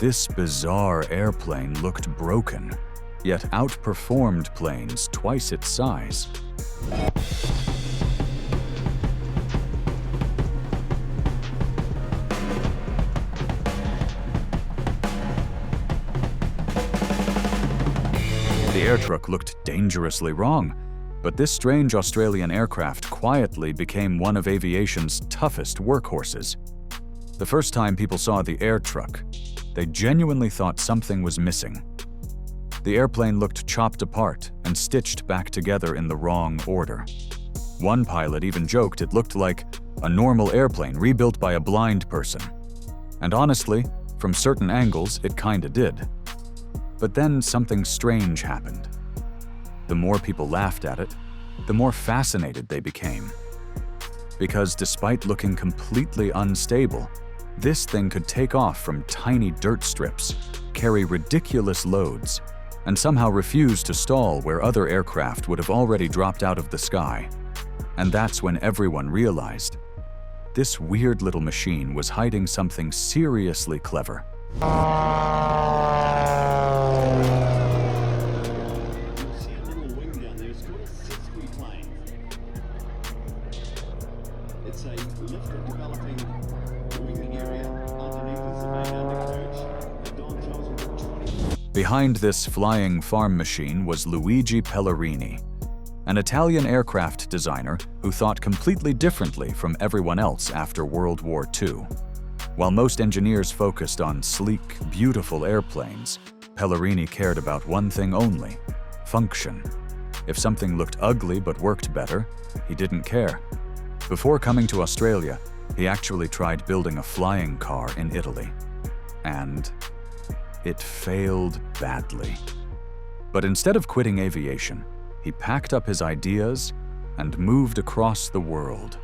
This bizarre airplane looked broken, yet outperformed planes twice its size. The Airtruk looked dangerously wrong, but this strange Australian aircraft quietly became one of aviation's toughest workhorses. The first time people saw the Airtruk, they genuinely thought something was missing. The airplane looked chopped apart and stitched back together in the wrong order. One pilot even joked it looked like a normal airplane rebuilt by a blind person. And honestly, from certain angles, it kinda did. But then something strange happened. The more people laughed at it, the more fascinated they became. Because despite looking completely unstable, this thing could take off from tiny dirt strips, carry ridiculous loads, and somehow refuse to stall where other aircraft would have already dropped out of the sky. And that's when everyone realized this weird little machine was hiding something seriously clever. Behind this flying farm machine was Luigi Pellarini, an Italian aircraft designer who thought completely differently from everyone else after World War II. While most engineers focused on sleek, beautiful airplanes, Pellarini cared about one thing only: function. If something looked ugly but worked better, he didn't care. Before coming to Australia, he actually tried building a flying car in Italy. And it failed badly. But instead of quitting aviation, he packed up his ideas and moved across the world.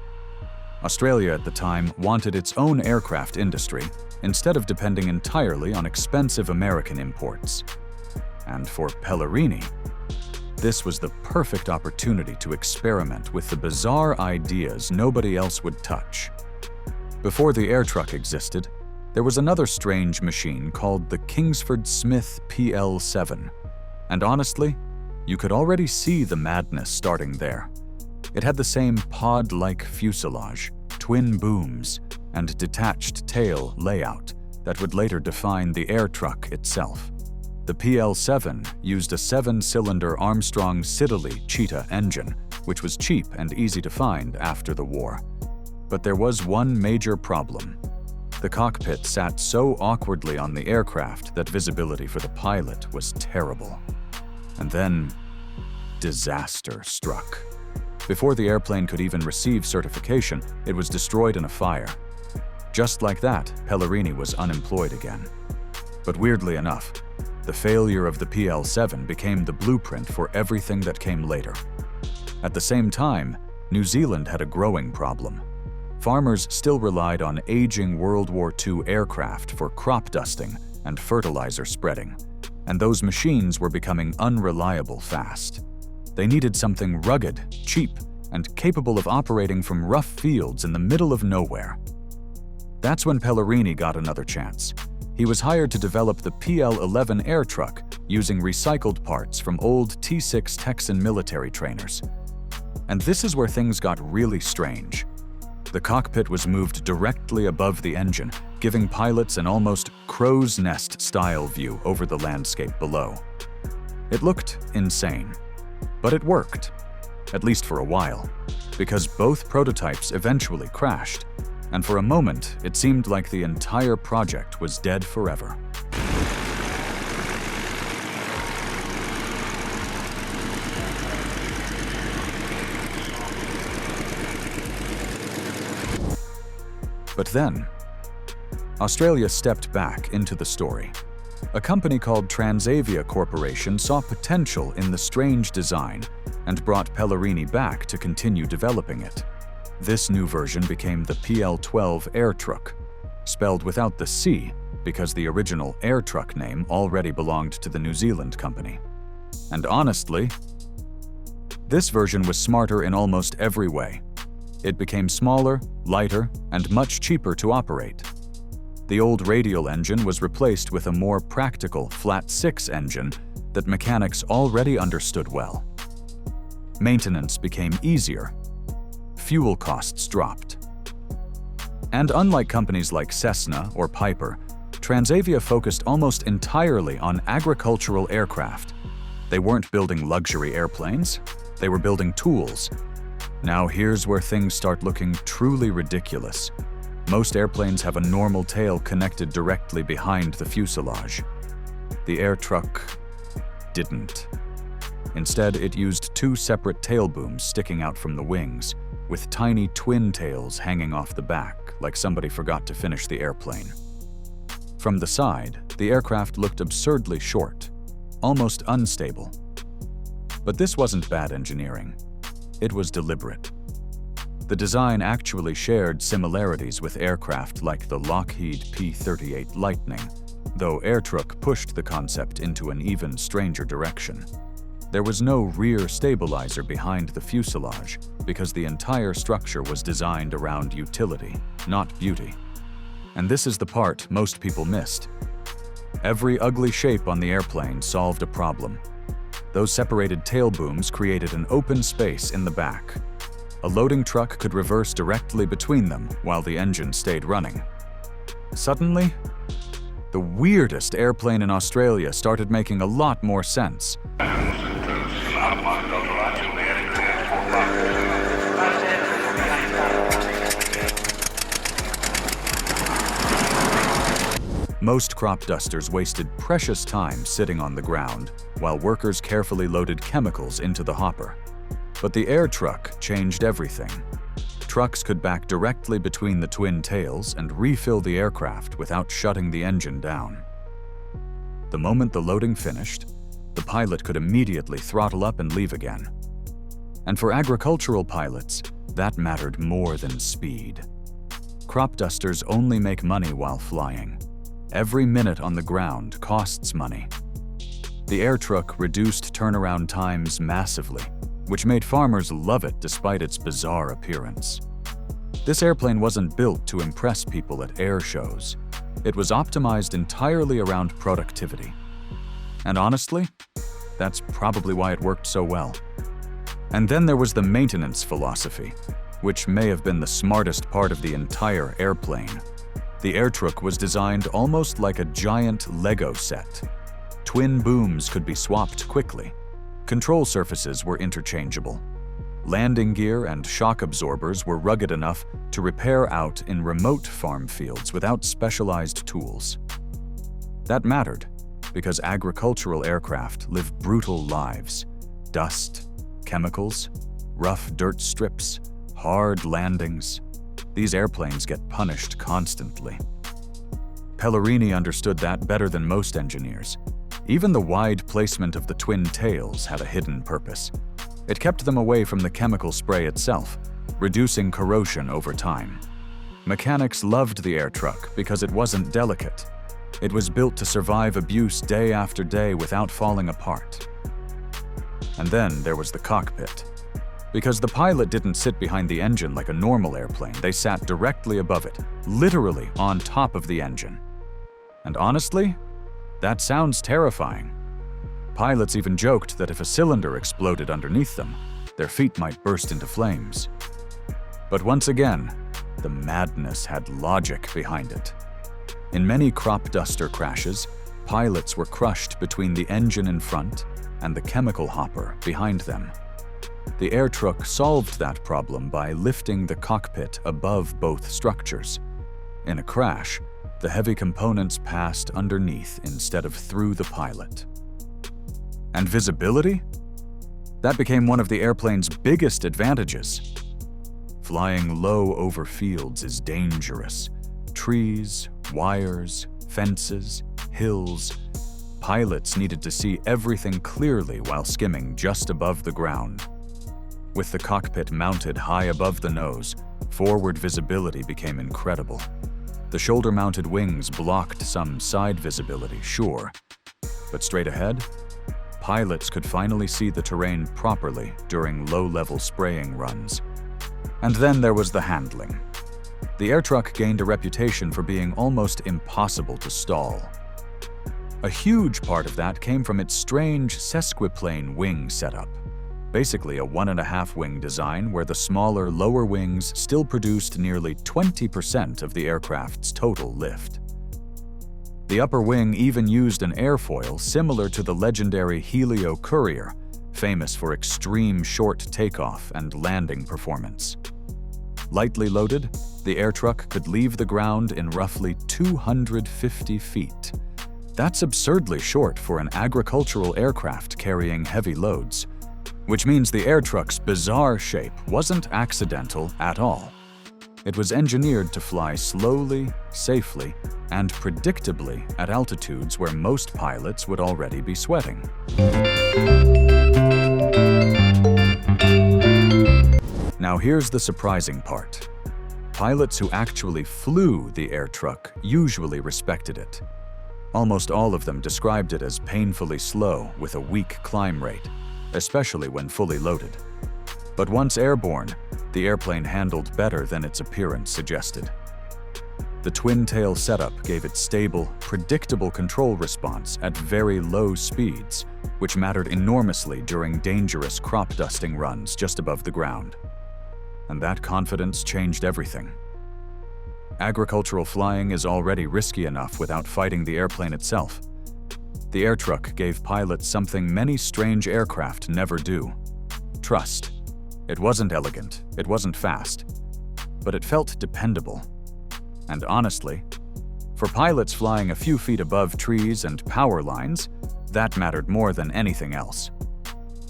Australia at the time wanted its own aircraft industry instead of depending entirely on expensive American imports. And for Pellarini, this was the perfect opportunity to experiment with the bizarre ideas nobody else would touch. Before the Airtruk existed, there was another strange machine called the Kingsford Smith PL-7. And honestly, you could already see the madness starting there. It had the same pod-like fuselage, twin booms, and detached tail layout that would later define the Airtruk itself. The PL-7 used a 7-cylinder Armstrong Siddeley Cheetah engine, which was cheap and easy to find after the war. But there was one major problem. The cockpit sat so awkwardly on the aircraft that visibility for the pilot was terrible. And then, disaster struck. Before the airplane could even receive certification, it was destroyed in a fire. Just like that, Pellarini was unemployed again. But weirdly enough, the failure of the PL-7 became the blueprint for everything that came later. At the same time, New Zealand had a growing problem. Farmers still relied on aging World War II aircraft for crop dusting and fertilizer spreading, and those machines were becoming unreliable fast. They needed something rugged, cheap, and capable of operating from rough fields in the middle of nowhere. That's when Pellarini got another chance. He was hired to develop the PL-11 Airtruk using recycled parts from old T-6 Texan military trainers. And this is where things got really strange. The cockpit was moved directly above the engine, giving pilots an almost crow's nest-style view over the landscape below. It looked insane, but it worked, at least for a while, because both prototypes eventually crashed, and for a moment it seemed like the entire project was dead forever. But then, Australia stepped back into the story. A company called Transavia Corporation saw potential in the strange design and brought Pellarini back to continue developing it. This new version became the PL-12 Airtruk, spelled without the C because the original Airtruk name already belonged to the New Zealand company. And honestly, this version was smarter in almost every way. It became smaller, lighter, and much cheaper to operate. The old radial engine was replaced with a more practical flat-six engine that mechanics already understood well. Maintenance became easier. Fuel costs dropped. And unlike companies like Cessna or Piper, Transavia focused almost entirely on agricultural aircraft. They weren't building luxury airplanes, they were building tools. Now here's where things start looking truly ridiculous. Most airplanes have a normal tail connected directly behind the fuselage. The Airtruk didn't. Instead, it used two separate tail booms sticking out from the wings, with tiny twin tails hanging off the back, like somebody forgot to finish the airplane. From the side, the aircraft looked absurdly short, almost unstable. But this wasn't bad engineering. It was deliberate. The design actually shared similarities with aircraft like the Lockheed P-38 Lightning, though Airtruk pushed the concept into an even stranger direction. There was no rear stabilizer behind the fuselage because the entire structure was designed around utility, not beauty. And this is the part most people missed. Every ugly shape on the airplane solved a problem. Those separated tail booms created an open space in the back. A loading truck could reverse directly between them while the engine stayed running. Suddenly, the weirdest airplane in Australia started making a lot more sense. Most crop dusters wasted precious time sitting on the ground, while workers carefully loaded chemicals into the hopper. But the Airtruk changed everything. Trucks could back directly between the twin tails and refill the aircraft without shutting the engine down. The moment the loading finished, the pilot could immediately throttle up and leave again. And for agricultural pilots, that mattered more than speed. Crop dusters only make money while flying. Every minute on the ground costs money. The Airtruk reduced turnaround times massively, which made farmers love it despite its bizarre appearance. This airplane wasn't built to impress people at air shows. It was optimized entirely around productivity. And honestly, that's probably why it worked so well. And then there was the maintenance philosophy, which may have been the smartest part of the entire airplane. The Airtruk was designed almost like a giant Lego set. Twin booms could be swapped quickly. Control surfaces were interchangeable. Landing gear and shock absorbers were rugged enough to repair out in remote farm fields without specialized tools. That mattered because agricultural aircraft live brutal lives. Dust, chemicals, rough dirt strips, hard landings. These airplanes get punished constantly. Pellarini understood that better than most engineers. Even the wide placement of the twin tails had a hidden purpose. It kept them away from the chemical spray itself, reducing corrosion over time. Mechanics loved the Airtruk because it wasn't delicate. It was built to survive abuse day after day without falling apart. And then there was the cockpit. Because the pilot didn't sit behind the engine like a normal airplane, they sat directly above it, literally on top of the engine. And honestly, that sounds terrifying. Pilots even joked that if a cylinder exploded underneath them, their feet might burst into flames. But once again, the madness had logic behind it. In many crop duster crashes, pilots were crushed between the engine in front and the chemical hopper behind them. The Airtruk solved that problem by lifting the cockpit above both structures. In a crash, the heavy components passed underneath instead of through the pilot. And visibility? That became one of the airplane's biggest advantages. Flying low over fields is dangerous. Trees, wires, fences, hills. Pilots needed to see everything clearly while skimming just above the ground. With the cockpit mounted high above the nose, forward visibility became incredible. The shoulder-mounted wings blocked some side visibility, sure, but straight ahead, pilots could finally see the terrain properly during low-level spraying runs. And then there was the handling. The Airtruk gained a reputation for being almost impossible to stall. A huge part of that came from its strange sesquiplane wing setup, basically a 1.5 wing design where the smaller lower wings still produced nearly 20% of the aircraft's total lift. The upper wing even used an airfoil similar to the legendary Helio Courier, famous for extreme short takeoff and landing performance. Lightly loaded, the Airtruk could leave the ground in roughly 250 feet. That's absurdly short for an agricultural aircraft carrying heavy loads, which means the Airtruk's bizarre shape wasn't accidental at all. It was engineered to fly slowly, safely, and predictably at altitudes where most pilots would already be sweating. Now here's the surprising part. Pilots who actually flew the Airtruk usually respected it. Almost all of them described it as painfully slow with a weak climb rate, especially when fully loaded. But once airborne, the airplane handled better than its appearance suggested. The twin-tail setup gave it stable, predictable control response at very low speeds, which mattered enormously during dangerous crop dusting runs just above the ground. And that confidence changed everything. Agricultural flying is already risky enough without fighting the airplane itself. The Airtruk gave pilots something many strange aircraft never do: trust. It wasn't elegant, it wasn't fast, but it felt dependable. And honestly, for pilots flying a few feet above trees and power lines, that mattered more than anything else.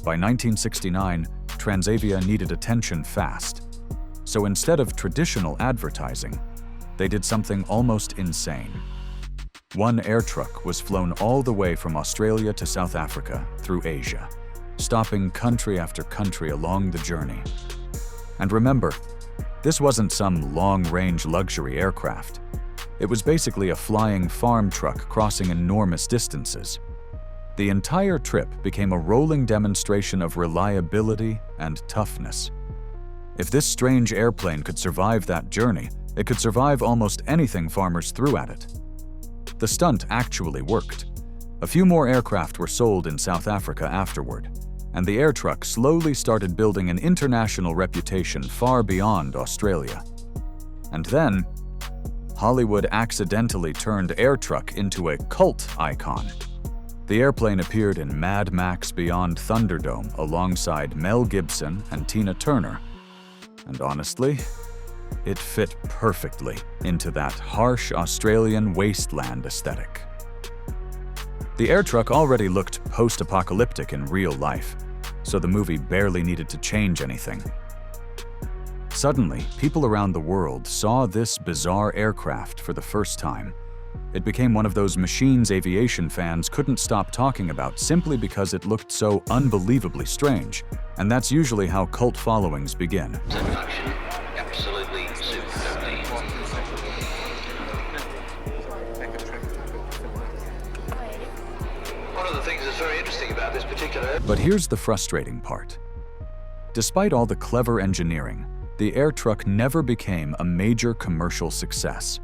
By 1969, Transavia needed attention fast. So instead of traditional advertising, they did something almost insane. One Airtruk was flown all the way from Australia to South Africa through Asia, stopping country after country along the journey. And remember, this wasn't some long-range luxury aircraft. It was basically a flying farm truck crossing enormous distances. The entire trip became a rolling demonstration of reliability and toughness. If this strange airplane could survive that journey, it could survive almost anything farmers threw at it. The stunt actually worked. A few more aircraft were sold in South Africa afterward, and the Airtruk slowly started building an international reputation far beyond Australia. And then, Hollywood accidentally turned Airtruk into a cult icon. The airplane appeared in Mad Max Beyond Thunderdome alongside Mel Gibson and Tina Turner. And honestly, it fit perfectly into that harsh Australian wasteland aesthetic. The Airtruk already looked post-apocalyptic in real life, so the movie barely needed to change anything. Suddenly, people around the world saw this bizarre aircraft for the first time. It became one of those machines aviation fans couldn't stop talking about simply because it looked so unbelievably strange, and that's usually how cult followings begin. Absolutely superbly. One of the things that's very interesting about this particular... But here's the frustrating part. Despite all the clever engineering, the Airtruk never became a major commercial success.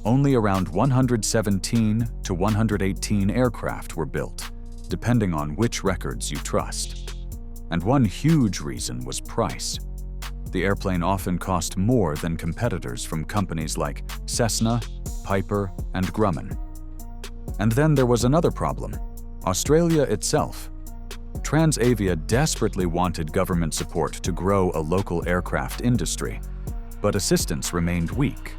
Only around 117 to 118 aircraft were built, depending on which records you trust. And one huge reason was price. The airplane often cost more than competitors from companies like Cessna, Piper, and Grumman. And then there was another problem: Australia itself. Transavia desperately wanted government support to grow a local aircraft industry, but assistance remained weak.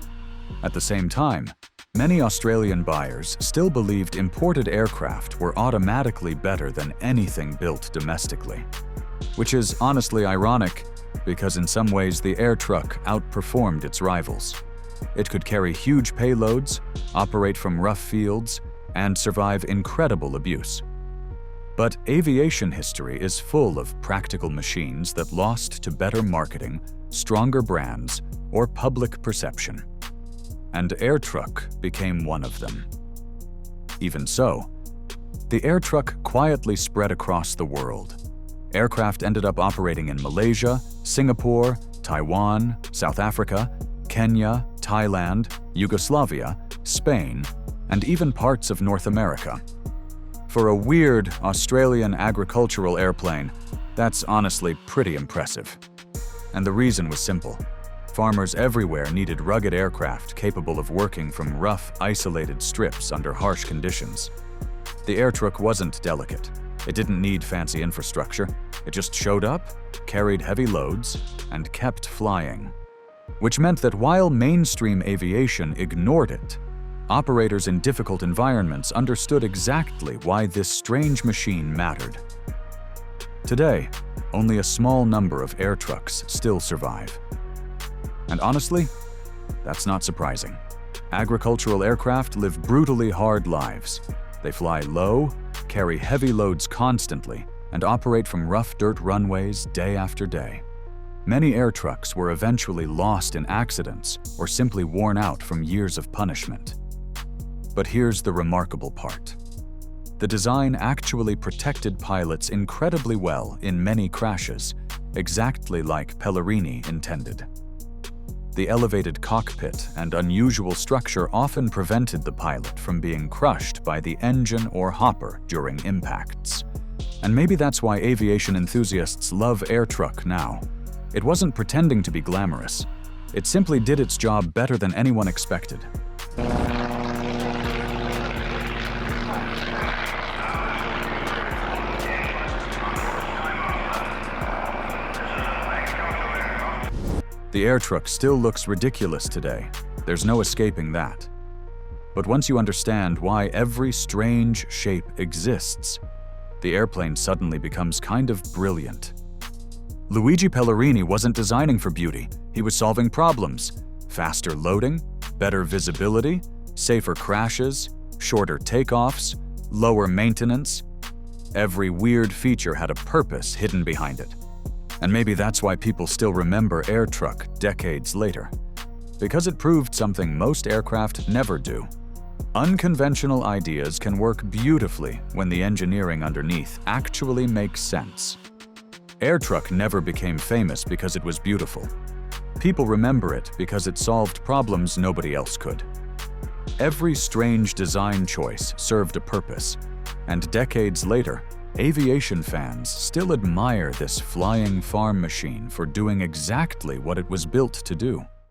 At the same time, many Australian buyers still believed imported aircraft were automatically better than anything built domestically. Which is honestly ironic, because in some ways the Airtruk outperformed its rivals. It could carry huge payloads, operate from rough fields, and survive incredible abuse. But aviation history is full of practical machines that lost to better marketing, stronger brands, or public perception. And Airtruk became one of them. Even so, the Airtruk quietly spread across the world. Aircraft ended up operating in Malaysia, Singapore, Taiwan, South Africa, Kenya, Thailand, Yugoslavia, Spain, and even parts of North America. For a weird Australian agricultural airplane, that's honestly pretty impressive. And the reason was simple. Farmers everywhere needed rugged aircraft capable of working from rough, isolated strips under harsh conditions. The Airtruk wasn't delicate. It didn't need fancy infrastructure. It just showed up, carried heavy loads, and kept flying. Which meant that while mainstream aviation ignored it, operators in difficult environments understood exactly why this strange machine mattered. Today, only a small number of Airtruks still survive. And honestly, that's not surprising. Agricultural aircraft live brutally hard lives. They fly low, carry heavy loads constantly, and operate from rough dirt runways day after day. Many Airtruks were eventually lost in accidents or simply worn out from years of punishment. But here's the remarkable part. The design actually protected pilots incredibly well in many crashes, exactly like Pellarini intended. The elevated cockpit and unusual structure often prevented the pilot from being crushed by the engine or hopper during impacts. And maybe that's why aviation enthusiasts love Airtruk now. It wasn't pretending to be glamorous. It simply did its job better than anyone expected. The Airtruk still looks ridiculous today. There's no escaping that. But once you understand why every strange shape exists, the airplane suddenly becomes kind of brilliant. Luigi Pellarini wasn't designing for beauty. He was solving problems. Faster loading, better visibility, safer crashes, shorter takeoffs, lower maintenance. Every weird feature had a purpose hidden behind it. And maybe that's why people still remember Airtruk decades later. Because it proved something most aircraft never do. Unconventional ideas can work beautifully when the engineering underneath actually makes sense. Airtruk never became famous because it was beautiful. People remember it because it solved problems nobody else could. Every strange design choice served a purpose, and decades later, aviation fans still admire this flying farm machine for doing exactly what it was built to do.